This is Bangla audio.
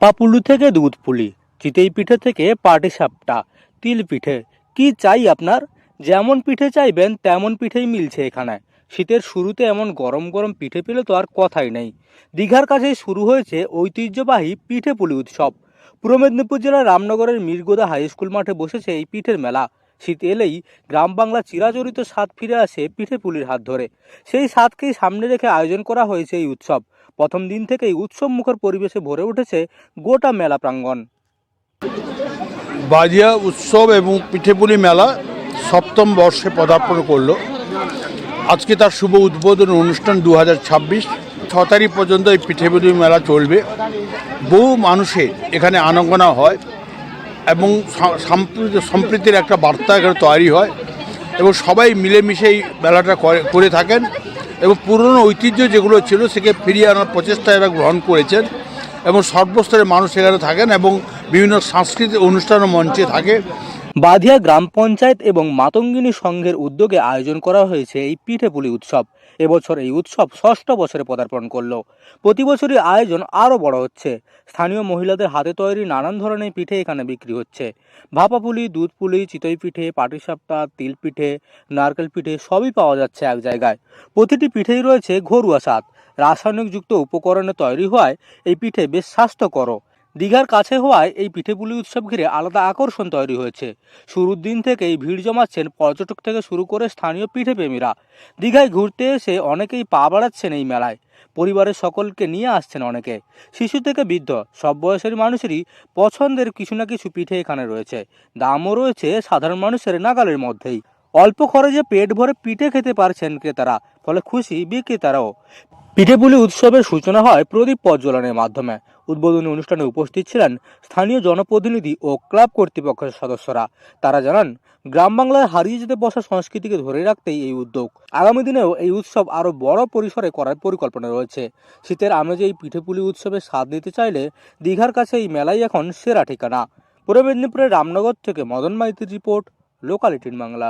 পাপুলু থেকে দুধ পুলি, চিতই পিঠে থেকে পাটিসাপটা, তিল পিঠে, কি চাই আপনার? যেমন পিঠে চাইবেন তেমন পিঠেই মিলছে এখানে। শীতের শুরুতে এমন গরম গরম পিঠে পেলে তো আর কথাই নেই। দীঘার কাছেই শুরু হয়েছে ঐতিহ্যবাহী পিঠে পুলি উৎসব। পূর্ব মেদিনীপুর জেলার রামনগরের মিরগোদা হাই স্কুল মাঠে বসেছে এই পিঠের মেলা। শীত এলেই গ্রাম বাংলা চিরাচরিত স্বাদ ফিরে আসে পিঠে পুলির হাত ধরে। সেই স্বাদকেই সামনে রেখে আয়োজন করা হয়েছে এই উৎসব। প্রথম দিন থেকেই উৎসব মুখর পরিবেশে ভরে উঠেছে গোটা মেলা প্রাঙ্গণ। বাজিয়া উৎসব এবং পিঠেপুলি মেলা সপ্তম বর্ষে পদার্পণ করলো। আজকে তার শুভ উদ্বোধন অনুষ্ঠান 2026 6 তারিখ পর্যন্ত এই পিঠেপুলি মেলা চলবে। বহু মানুষের এখানে আনাগোনা হয় এবং সম্প্রীতির একটা বার্তা এখানে তৈরি হয় এবং সবাই মিলেমিশে এই মেলাটা করে থাকেন এবং পুরনো ঐতিহ্য যেগুলো ছিল সেকে ফিরিয়ে আনার প্রচেষ্টা এরা গ্রহণ করেছেন এবং সর্বস্তরের মানুষ এখানে থাকেন এবং বিভিন্ন সাংস্কৃতিক অনুষ্ঠান মঞ্চে থাকে। বাধিয়া গ্রাম পঞ্চায়েত এবং মাতঙ্গিনী সংঘের উদ্যোগে আয়োজন করা হয়েছে এই পিঠেপুলি উৎসব। এবছর এই উৎসব 6ষ্ঠ বছরে পদার্পণ করলো। প্রতি বছরই আয়োজন আরও বড় হচ্ছে। স্থানীয় মহিলাদের হাতে তৈরি নানান ধরনের পিঠে এখানে বিক্রি হচ্ছে। ভাপা পুলি, দুধ পুলি, চিতই পিঠে, পাটিসাপটা, তিল পিঠে, নারকেল পিঠে সবই পাওয়া যাচ্ছে এক জায়গায়। প্রতিটি পিঠেই রয়েছে ঘরোয়া স্বাদ। রাসায়নিকযুক্ত উপকরণে তৈরি হওয়ায় এই পিঠে বেশ স্বাস্থ্যকর। দীঘার কাছে হওয়ায় এই পিঠেপুলি উৎসব ঘিরে আলাদা আকর্ষণ তৈরি হয়েছে। শুরুর দিন থেকেই ভিড় জমাচ্ছেন পর্যটক থেকে শুরু করে স্থানীয় পিঠেপ্রেমীরা। দীঘায় ঘুরতে এসে অনেকেই পা বাড়াচ্ছেন এই মেলায়। পরিবারের সকলকে নিয়ে আসছেন অনেকে। শিশু থেকে বৃদ্ধ সব বয়সের মানুষেরই পছন্দের কিছু না কিছু পিঠে এখানে রয়েছে। দামও রয়েছে সাধারণ মানুষের নাগালের মধ্যেই। অল্প খরচে পেট ভরে পিঠে খেতে পারছেন ক্রেতারা, ফলে খুশি বিক্রেতারাও। পিঠেপুলি উৎসবের সূচনা হয় প্রদীপ প্রজ্বলনের মাধ্যমে। উদ্বোধনী অনুষ্ঠানে উপস্থিত ছিলেন স্থানীয় জনপ্রতিনিধি ও ক্লাব কর্তৃপক্ষের সদস্যরা। তারা জানান, গ্রাম বাংলায় হারিয়ে যেতে বসা সংস্কৃতিকে ধরে রাখতেই এই উদ্যোগ। আগামী দিনেও এই উৎসব আরও বড় পরিসরে করার পরিকল্পনা রয়েছে। শীতের আমেজে এই পিঠেপুলি উৎসবে স্বাদ নিতে চাইলে দীঘার কাছে এই মেলাই এখন সেরা ঠিকানা। পূর্ব মেদিনীপুরের রামনগর থেকে মদন মাইতির রিপোর্ট, লোকাল 18 বাংলা।